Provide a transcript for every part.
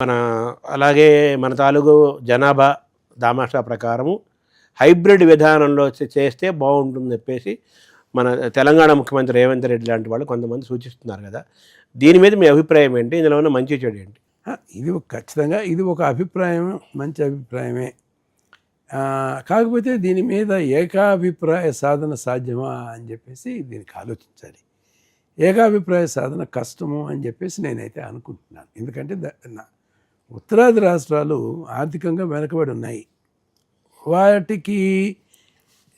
మన అలాగే మన తాలూకు జనాభా దామాషా ప్రకారము హైబ్రిడ్ విధానంలో చేస్తే బాగుంటుందని చెప్పేసి మన తెలంగాణ ముఖ్యమంత్రి రేవంత్ రెడ్డి లాంటి వాళ్ళు కొంతమంది సూచిస్తున్నారు కదా. దీని మీద మీ అభిప్రాయం ఏంటి? ఇందులో ఉన్న మంచి చెడు ఏంటి? ఖచ్చితంగా ఇది ఒక అభిప్రాయం, మంచి అభిప్రాయమే. కాకపోతే దీని మీద ఏకాభిప్రాయ సాధన సాధ్యమా అని చెప్పేసి దీనికి ఆలోచించాలి. ఏకాభిప్రాయ సాధన కష్టము అని చెప్పేసి నేనైతే అనుకుంటున్నాను. ఎందుకంటే ఉత్తరాది రాష్ట్రాలు ఆర్థికంగా వెనకబడి ఉన్నాయి. వాటికి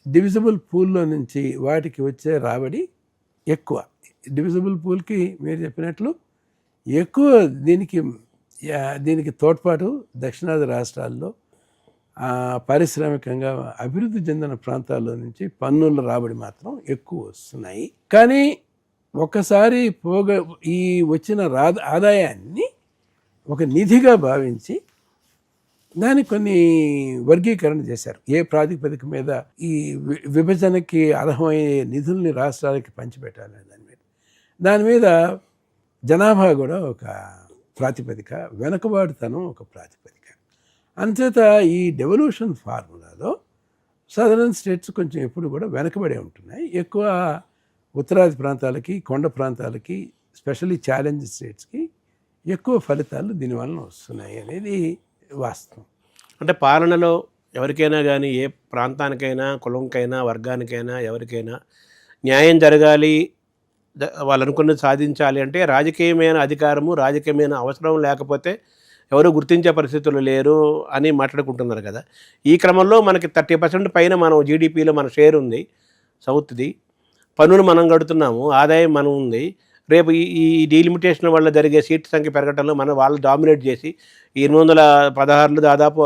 డివిజిబుల్ పూల్లో నుంచి వాటికి వచ్చే రాబడి ఎక్కువ. డివిజిబుల్ పూల్కి మీరు చెప్పినట్లు ఎక్కువ దీనికి తోడ్పాటు దక్షిణాది రాష్ట్రాల్లో పారిశ్రామికంగా అభివృద్ధి చెందిన ప్రాంతాల్లో నుంచి పన్నుల రాబడి మాత్రం ఎక్కువ వస్తున్నాయి. కానీ ఒకసారి ఈ వచ్చిన ఆదాయాన్ని ఒక నిధిగా భావించి దానికి కొన్ని వర్గీకరణ చేశారు. ఏ ప్రాతిపదిక మీద ఈ విభజనకి అర్హమయ్యే నిధుల్ని రాష్ట్రాలకి పంచిపెట్టాలి దాని మీద జనాభా కూడా ఒక ప్రాతిపదిక, వెనుకబాటుతనం ఒక ప్రాతిపదిక. అంచేత ఈ డెవల్యూషన్ ఫార్ములాలో సదరన్ స్టేట్స్ కొంచెం ఎప్పుడు కూడా వెనకబడే ఉంటున్నాయి. ఎక్కువ ఉత్తరాది ప్రాంతాలకి, కొండ ప్రాంతాలకి, స్పెషల్లీ ఛాలెంజ్ స్టేట్స్కి ఎక్కువ ఫలితాలు దీనివలన వస్తున్నాయి అనేది వాస్తవం. అంటే పాలనలో ఎవరికైనా కానీ, ఏ ప్రాంతానికైనా, కులంకైనా, వర్గానికైనా, ఎవరికైనా న్యాయం జరగాలి, వాళ్ళు అనుకున్నది సాధించాలి అంటే రాజకీయమైన అధికారము, రాజకీయమైన అవసరం లేకపోతే ఎవరు గుర్తించే పరిస్థితులు లేరు అని మాట్లాడుకుంటున్నారు కదా. ఈ క్రమంలో మనకి 30% పైన మనం జీడిపిలో మన షేర్ ఉంది, సౌత్ది. పన్నులు మనం కడుతున్నాము, ఆదాయం మనం ఉంది. రేపు ఈ డీలిమిటేషన్ వల్ల జరిగే సీట్ సంఖ్య పెరగటంలో వాళ్ళు డామినేట్ చేసి 816 దాదాపు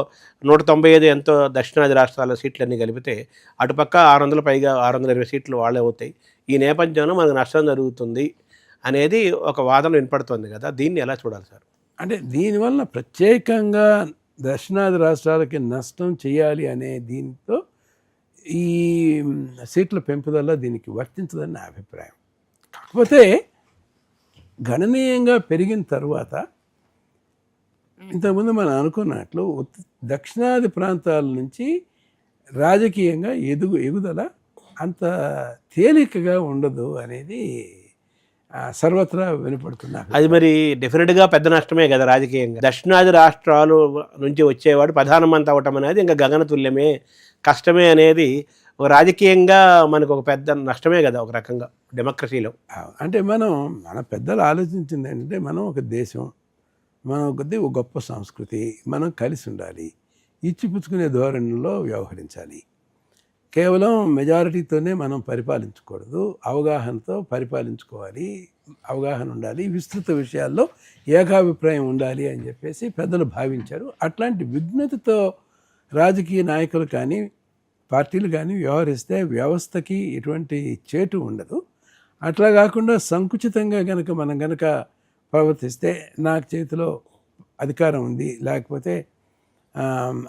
195 ఎంతో దక్షిణాది రాష్ట్రాల సీట్లన్నీ కలిపితే అటుపక్క 600 పైగా 620 సీట్లు వాళ్ళే అవుతాయి. ఈ నేపథ్యంలో మనకు నష్టం జరుగుతుంది అనేది ఒక వాదన వినపడుతుంది కదా. దీన్ని ఎలా చూడాలి సార్? అంటే దీనివల్ల ప్రత్యేకంగా దక్షిణాది రాష్ట్రాలకి నష్టం చేయాలి అనే దీంతో ఈ సీట్ల పెంపుదల దీనికి వర్తించదని నా అభిప్రాయం. కాకపోతే గణనీయంగా పెరిగిన తర్వాత ఇంతకుముందు మనం అనుకున్నట్లు దక్షిణాది ప్రాంతాల నుంచి రాజకీయంగా ఎగుదల అంత తేలికగా ఉండదు అనేది సర్వత్రా వినపడుతున్నా. అది మరి డెఫినెట్గా పెద్ద నష్టమే కదా రాజకీయంగా. దక్షిణాది రాష్ట్రాలు నుంచి వచ్చేవాడు ప్రధానమంత్రి అవ్వటం అనేది ఇంకా గగనతుల్యమే, కష్టమే అనేది రాజకీయంగా మనకు ఒక పెద్ద నష్టమే కదా ఒక రకంగా డెమోక్రసీలో. అంటే మన పెద్దలు ఆలోచించింది ఏంటంటే మనం ఒక దేశం, మనం ఒక గొప్ప సంస్కృతి, మనం కలిసి ఉండాలి, ఇచ్చిపుచ్చుకునే ధోరణిలో వ్యవహరించాలి. కేవలం మెజారిటీతోనే మనం పరిపాలించకూడదు, అవగాహనతో పరిపాలించుకోవాలి, అవగాహన ఉండాలి, విస్తృత విషయాల్లో ఏకాభిప్రాయం ఉండాలి అని చెప్పేసి పెద్దలు భావించారు. అట్లాంటి విఘ్నతతో రాజకీయ నాయకులు కానీ పార్టీలు కానీ వ్యవహరిస్తే వ్యవస్థకి ఎటువంటి చేటు ఉండదు. అట్లా కాకుండా సంకుచితంగా మనం గనక ప్రవర్తిస్తే నాకు చేతిలో అధికారం ఉంది, లేకపోతే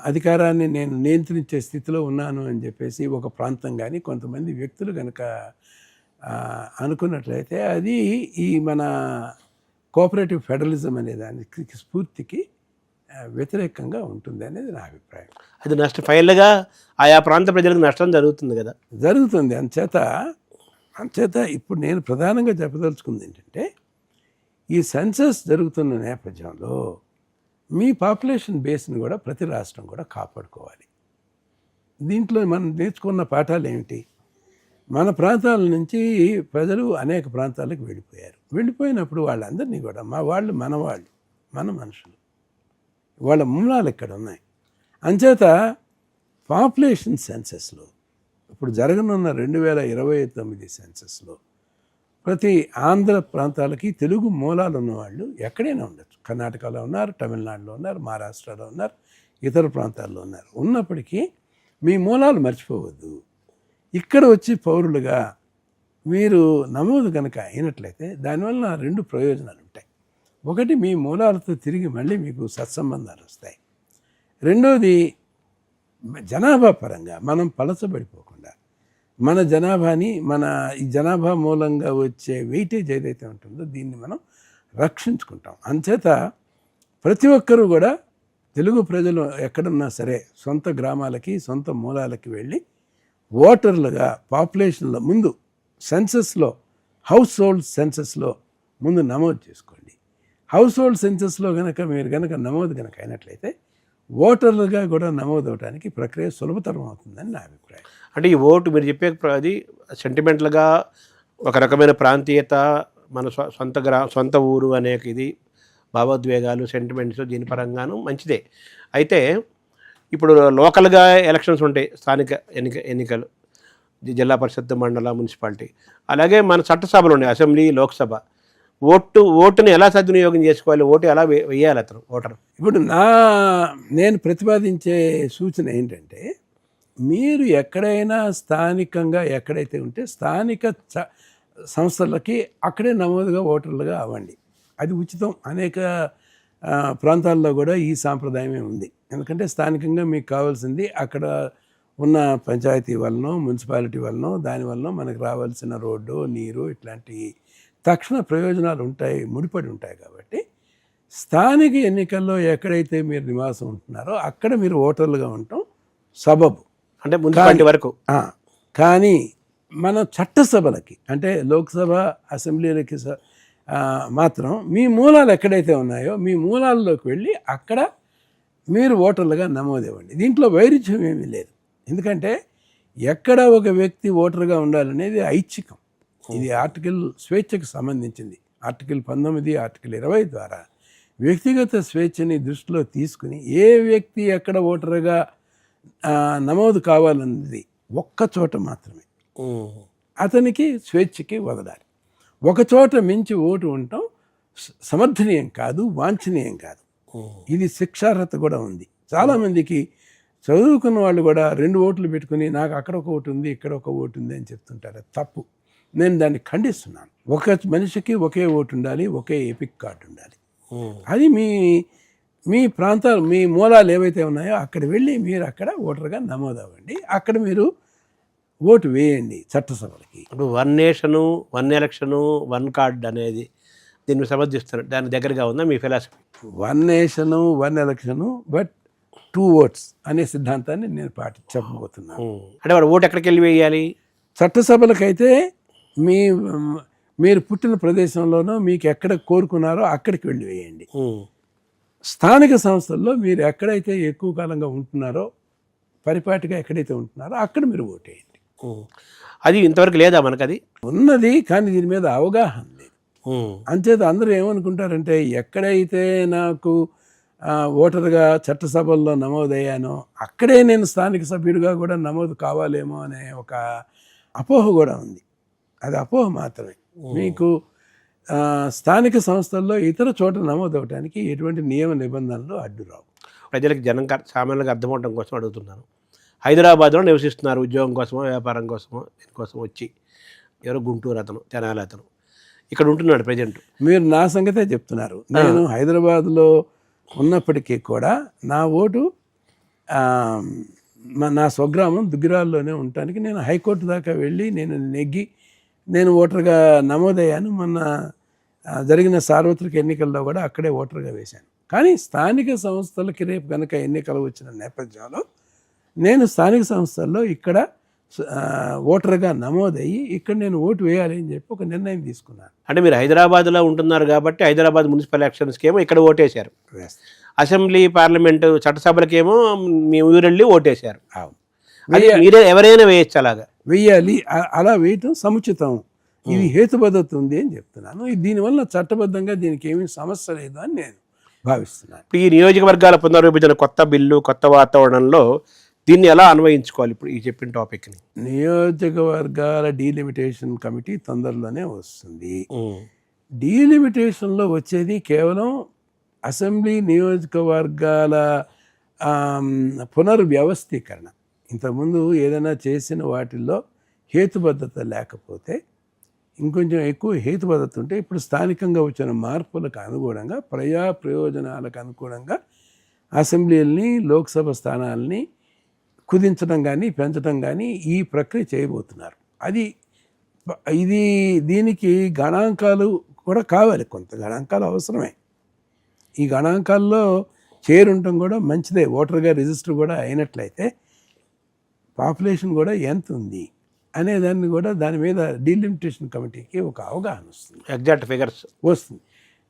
అధికారాన్ని నేను నియంత్రించే స్థితిలో ఉన్నాను అని చెప్పేసి ఒక ప్రాంతం కానీ కొంతమంది వ్యక్తులు కనుక అనుకున్నట్లయితే అది ఈ మన కోఆపరేటివ్ ఫెడరలిజం అనే దానికి స్ఫూర్తికి వ్యతిరేకంగా ఉంటుంది అనేది నా అభిప్రాయం. అది ఫైనల్గా ఆయా ప్రాంత ప్రజలకు నష్టం జరుగుతుంది కదా. జరుగుతుంది. అంచేత ఇప్పుడు నేను ప్రధానంగా చెప్పదలుచుకుంది ఏంటంటే ఈ సెన్సస్ జరుగుతున్న నేపథ్యంలో మీ పాపులేషన్ బేస్ని కూడా ప్రతి రాష్ట్రం కూడా కాపాడుకోవాలి. దీంట్లో మనం నేర్చుకున్న పాఠాలు ఏమిటి? మన ప్రాంతాల నుంచి ప్రజలు అనేక ప్రాంతాలకు వెళ్ళిపోయినప్పుడు వాళ్ళందరినీ కూడా మన మనుషులు, వాళ్ళ మూలాలు ఇక్కడ ఉన్నాయి. అంచేత పాపులేషన్ సెన్సస్లో ఇప్పుడు జరగనున్న 2029 సెన్సస్లో ప్రతి ఆంధ్ర ప్రాంతాలకి తెలుగు మూలాలు ఉన్నవాళ్ళు ఎక్కడైనా ఉండొచ్చు. కర్ణాటకలో ఉన్నారు, తమిళనాడులో ఉన్నారు, మహారాష్ట్రలో ఉన్నారు, ఇతర ప్రాంతాల్లో ఉన్నారు. ఉన్నప్పటికీ మీ మూలాలు మర్చిపోవద్దు. ఇక్కడ వచ్చి పౌరులుగా మీరు నమోదు కనుక అయినట్లయితే దానివల్ల 2 ప్రయోజనాలు ఉంటాయి. ఒకటి, మీ మూలాలతో తిరిగి మళ్ళీ మీకు సత్సంబంధాలు వస్తాయి. రెండోది, జనాభా పరంగా మనం పలచబడిపోకుండా మన జనాభాని ఈ జనాభా మూలంగా వచ్చే వెయిటేజ్ ఏదైతే ఉంటుందో దీన్ని మనం రక్షించుకుంటాం. అంచేత ప్రతి ఒక్కరూ కూడా తెలుగు ప్రజలు ఎక్కడున్నా సరే సొంత గ్రామాలకి సొంత మూలాలకి వెళ్ళి ఓటర్లుగా పాపులేషన్లో ముందు సెన్సస్లో హౌస్ హోల్డ్ సెన్సస్లో ముందు నమోదు చేసుకోండి. హౌస్ హోల్డ్ సెన్సస్లో కనుక మీరు కనుక నమోదు కనుక అయినట్లయితే ఓటర్లుగా కూడా నమోదు అవడానికి ప్రక్రియ సులభతరం అవుతుందని నా అభిప్రాయం. అంటే ఈ ఓటు మీరు చెప్పే అది సెంటిమెంటల్గా ఒక రకమైన ప్రాంతీయత, మన సొంత ఊరు అనే ఇది భావోద్వేగాలు, సెంటిమెంట్స్, దీని పరంగాను మంచిదే. అయితే ఇప్పుడు లోకల్గా ఎలక్షన్స్ ఉంటాయి, స్థానిక ఎన్నికలు, జిల్లా పరిషత్, మండల, మున్సిపాలిటీ, అలాగే మన చట్టసభలు ఉన్నాయి, అసెంబ్లీ, లోక్సభ. ఓటుని ఎలా సద్వినియోగం చేసుకోవాలి, ఓటు ఎలా వేయాలి అతను ఓటరు? ఇప్పుడు నేను ప్రతిపాదించే సూచన ఏంటంటే, మీరు ఎక్కడైనా స్థానికంగా ఎక్కడైతే ఉంటే స్థానిక సంస్థలకి అక్కడే నమోదుగా ఓటర్లుగా అవ్వండి. అది ఉచితం. అనేక ప్రాంతాల్లో కూడా ఈ సాంప్రదాయమే ఉంది. ఎందుకంటే స్థానికంగా మీకు కావాల్సింది అక్కడ ఉన్న పంచాయతీ వలనో మున్సిపాలిటీ వలనో దానివల్ల మనకు రావాల్సిన రోడ్డు, నీరు, ఇట్లాంటి తక్షణ ప్రయోజనాలు ఉంటాయి, ముడిపడి ఉంటాయి. కాబట్టి స్థానిక ఎన్నికల్లో ఎక్కడైతే మీరు నివాసం ఉంటున్నారో అక్కడ మీరు ఓటర్లుగా ఉండటం సబబు, అంటే మున్సిపాలిటీ వరకు. కానీ మన చట్టసభలకి అంటే లోక్సభ, అసెంబ్లీలకి మాత్రం మీ మూలాలు ఎక్కడైతే ఉన్నాయో మీ మూలాల్లోకి వెళ్ళి అక్కడ మీరు ఓటర్లుగా నమోదవ్వండి. దీంట్లో వైరుధ్యం ఏమీ లేదు. ఎందుకంటే ఎక్కడ ఒక వ్యక్తి ఓటర్గా ఉండాలనేది ఐచ్ఛికం. ఇది ఆర్టికల్ స్వేచ్ఛకు సంబంధించింది. ఆర్టికల్ 19, ఆర్టికల్ 20 ద్వారా వ్యక్తిగత స్వేచ్ఛని దృష్టిలో తీసుకుని ఏ వ్యక్తి ఎక్కడ ఓటర్గా నమోదు కావాలన్నది ఒక్క చోట మాత్రమే అతనికి స్వేచ్ఛకి వదలాలి. ఒక చోట మించి ఓటు ఉండటం సమర్థనీయం కాదు, వాంఛనీయం కాదు. ఇది శిక్షార్హత కూడా ఉంది. చాలామందికి చదువుకున్న వాళ్ళు కూడా 2 ఓట్లు పెట్టుకుని నాకు అక్కడ ఒక ఓటు ఉంది, ఇక్కడ ఒక ఓటు ఉంది అని చెప్తుంటారు. తప్పు. నేను దాన్ని ఖండిస్తున్నాను. ఒక మనిషికి ఒకే ఓటు ఉండాలి, ఒకే ఎపిక్ కార్డు ఉండాలి. అది మీ ప్రాంతాలు, మీ మూలాలు ఏవైతే ఉన్నాయో అక్కడ వెళ్ళి మీరు అక్కడ ఓటర్గా నమోదవ్వండి. అక్కడ మీరు ఓటు వేయండి చట్టసభలకి. ఇప్పుడు 1 నేషను 1 ఎలక్షను 1 కార్డ్ అనేది దీన్ని సమర్థిస్తున్నారు. దాని దగ్గరగా ఉందా మీ philosophy? 1 nation 1 election but 2 votes అనే సిద్ధాంతాన్ని నేను చెప్పబోతున్నాను. అంటే వాడు ఓటు ఎక్కడికి వెళ్ళి వేయాలి? చట్టసభలకైతే మీరు పుట్టిన ప్రదేశంలోనో మీకు ఎక్కడ కోరుకున్నారో అక్కడికి వెళ్ళి వేయండి. స్థానిక సంస్థల్లో మీరు ఎక్కడైతే ఎక్కువ కాలంగా ఉంటున్నారో, పరిపాటిగా ఎక్కడైతే ఉంటున్నారో అక్కడ మీరు ఓటు వేయండి. అది ఇంతవరకు లేదా మనకు? అది ఉన్నది, కానీ దీని మీద అవగాహన లేదు. అంచేత అందరూ ఏమనుకుంటారంటే ఎక్కడైతే నాకు ఓటర్గా చట్టసభల్లో నమోదయ్యానో అక్కడే నేను స్థానిక సభ్యుడిగా కూడా నమోదు కావాలేమో అనే ఒక అపోహ కూడా ఉంది. అది అపోహ మాత్రమే. మీకు స్థానిక సంస్థల్లో ఇతర చోట నమోదు అవడానికి ఎటువంటి నియమ నిబంధనలు అడ్డు రావు. ప్రజలకు సామాన్యంగా అర్థమవడం కోసం అడుగుతున్నాను. హైదరాబాద్లో నివసిస్తున్నారు, ఉద్యోగం కోసమో వ్యాపారం కోసమో దీనికోసం వచ్చి, ఎవరో గుంటూరు అతను, తెనాలి అతను ఇక్కడ ఉంటున్నాడు ప్రజెంట్. మీరు నా సంగతే చెప్తున్నారు. నేను హైదరాబాద్లో ఉన్నప్పటికీ కూడా నా ఓటు నా స్వగ్రామం దుగ్గిరాల్లోనే ఉండటానికి నేను హైకోర్టు దాకా వెళ్ళి నేను నెగ్గి నేను ఓటర్గా నమోదయ్యాను. మొన్న జరిగిన సార్వత్రిక ఎన్నికల్లో కూడా అక్కడే ఓటర్గా వేశాను. కానీ స్థానిక సంస్థలకి రేపు కనుక ఎన్నికలు వచ్చిన నేపథ్యంలో నేను స్థానిక సంస్థల్లో ఇక్కడ ఓటర్గా నమోదయ్యి ఇక్కడ నేను ఓటు వేయాలి అని చెప్పి ఒక నిర్ణయం తీసుకున్నాను. అంటే మీరు హైదరాబాద్లో ఉంటున్నారు కాబట్టి హైదరాబాద్ మున్సిపల్ ఎలక్షన్స్కి ఏమో ఇక్కడ ఓటేశారు, అసెంబ్లీ పార్లమెంటు చట్టసభలకేమో మీ ఊరెళ్ళి ఓటేశారు. మీరే ఎవరైనా వేయచ్చు, అలాగా వేయాలి. అలా వేయటం సముచితం. ఇది హేతుబద్ధత ఉంది అని చెప్తున్నాను. దీనివల్ల చట్టబద్ధంగా దీనికి ఏమీ సమస్య లేదు అని నేను భావిస్తున్నాను. ఈ నియోజకవర్గాల పునర్విభజన కొత్త బిల్లు, కొత్త వాతావరణంలో దీన్ని ఎలా అన్వయించుకోవాలి? ఇప్పుడు ఈ చెప్పిన టాపిక్ని నియోజకవర్గాల డీలిమిటేషన్ కమిటీ తొందరలోనే వస్తుంది. డీలిమిటేషన్లో వచ్చేది కేవలం అసెంబ్లీ నియోజకవర్గాల పునర్వ్యవస్థీకరణ. ఇంతకుముందు ఏదైనా చేసిన వాటిల్లో హేతుబద్ధత లేకపోతే ఇంకొంచెం ఎక్కువ హేతుబద్ధత ఉంటే ఇప్పుడు స్థానికంగా వచ్చిన మార్పులకు అనుగుణంగా ప్రజా ప్రయోజనాలకు అనుగుణంగా అసెంబ్లీలని, లోక్సభ స్థానాలని కుదించడం కానీ పెంచడం కానీ ఈ ప్రక్రియ చేయబోతున్నారు. దీనికి గణాంకాలు కూడా కావాలి, కొంత గణాంకాలు అవసరమే. ఈ గణాంకాల్లో చేరుండటం కూడా మంచిదే. ఓటర్గా రిజిస్టర్ కూడా అయినట్లయితే పాపులేషన్ కూడా ఎంత ఉంది అనేదాన్ని కూడా దాని మీద డీలిమిటేషన్ కమిటీకి ఒక అవగాహన వస్తుంది, ఎగ్జాక్ట్ ఫిగర్స్ వస్తుంది.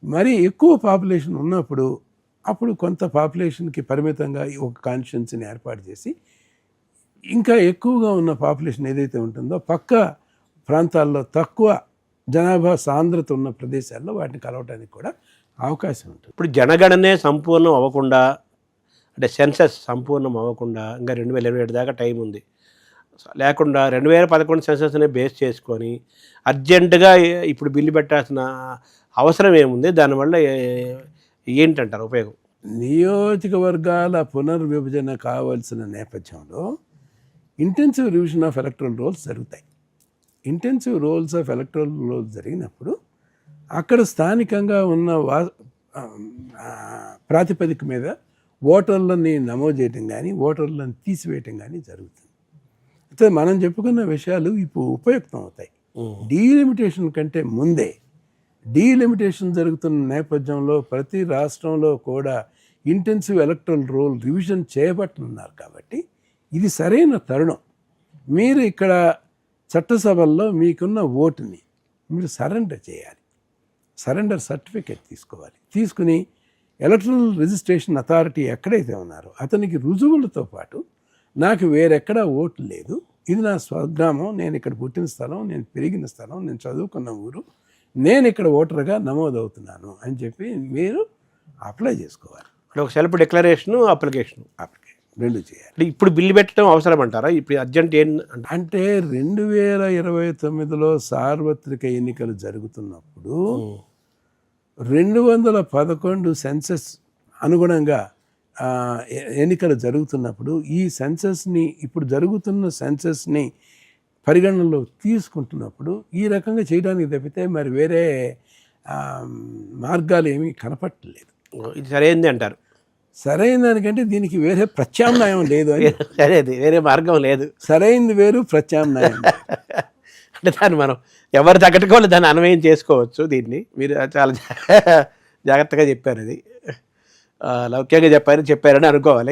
మరి ఎక్కువ పాపులేషన్ ఉన్నప్పుడు అప్పుడు కొంత పాపులేషన్కి పరిమితంగా ఒక కాన్స్టిట్యున్సీని ఏర్పాటు చేసి ఇంకా ఎక్కువగా ఉన్న పాపులేషన్ ఏదైతే ఉంటుందో పక్క ప్రాంతాల్లో తక్కువ జనాభా సాంద్రత ఉన్న ప్రదేశాల్లో వాటిని కలవటానికి కూడా అవకాశం ఉంటుంది. ఇప్పుడు జనగణనే సంపూర్ణం అవ్వకుండా, అంటే సెన్సస్ సంపూర్ణం అవ్వకుండా ఇంకా 2027 దాకా టైం ఉంది. లేకుండా 2011 సెన్సస్ని బేస్ చేసుకొని అర్జెంటుగా ఇప్పుడు బిల్లు పెట్టాల్సిన అవసరం ఏముంది? దానివల్ల ఏంటంటారు ఉపయోగం? నియోజకవర్గాల పునర్విభజన కావాల్సిన నేపథ్యంలో intensive revision of electoral rolls జరుగుతాయి. Intensive rolls of electoral rolls జరిగినప్పుడు అక్కడ స్థానికంగా ఉన్న ప్రాతిపదిక మీద ఓటర్లని నమోదు చేయటం కానీ ఓటర్లను తీసివేయటం కానీ జరుగుతుంది. అయితే మనం చెప్పుకున్న విషయాలు ఇప్పుడు ఉపయుక్తం అవుతాయి. డీలిమిటేషన్ కంటే ముందే డీలిమిటేషన్ జరుగుతున్న నేపథ్యంలో ప్రతి రాష్ట్రంలో కూడా ఇంటెన్సివ్ ఎలక్టరల్ రోల్ రివిజన్ చేయబట్టనున్నారు. కాబట్టి ఇది సరైన తరుణం. మీరు ఇక్కడ చట్టసభల్లో మీకున్న ఓటుని మీరు సరెండర్ చేయాలి. సరెండర్ సర్టిఫికేట్ తీసుకోవాలి. తీసుకుని ఎలక్ట్రల్ రిజిస్ట్రేషన్ అథారిటీ ఎక్కడైతే ఉన్నారో అతనికి రుజువులతో పాటు నాకు వేరెక్కడా ఓటు లేదు, ఇది నా స్వగ్రామం, నేను ఇక్కడ పుట్టిన స్థలం, నేను పెరిగిన స్థలం, నేను చదువుకున్న ఊరు, నేను ఇక్కడ ఓటర్గా నమోదవుతున్నాను అని చెప్పి మీరు అప్లై చేసుకోవాలి. ఒక సెల్ఫ్ డిక్లరేషన్, అప్లికేషన్ రెండు చేయాలి. ఇప్పుడు బిల్లు పెట్టడం అవసరం అంటారా? ఇప్పుడు అర్జెంట్ అంటే 2029లో సార్వత్రిక ఎన్నికలు జరుగుతున్నప్పుడు 211 సెన్సస్ అనుగుణంగా ఎన్నికలు జరుగుతున్నప్పుడు ఈ సెన్సస్ని ఇప్పుడు జరుగుతున్న సెన్సస్ని పరిగణనలో తీసుకుంటున్నప్పుడు ఈ రకంగా చేయడానికి తప్పితే మరి వేరే మార్గాలు ఏమీ కనపట్టలేదు. ఇది సరైనది అంటారు? సరైన దానికంటే దీనికి వేరే ప్రత్యామ్నాయం లేదు అని. సరేది వేరే మార్గం లేదు, సరైనది వేరు, ప్రత్యామ్నాయం అంటే దాన్ని మనం ఎవరు తగ్గట్టుగా వాళ్ళు దాన్ని అన్వయం చేసుకోవచ్చు. దీన్ని మీరు చాలా జాగ్రత్తగా చెప్పారు. అది లౌక్యంగా చెప్పారని అనుకోవాలి.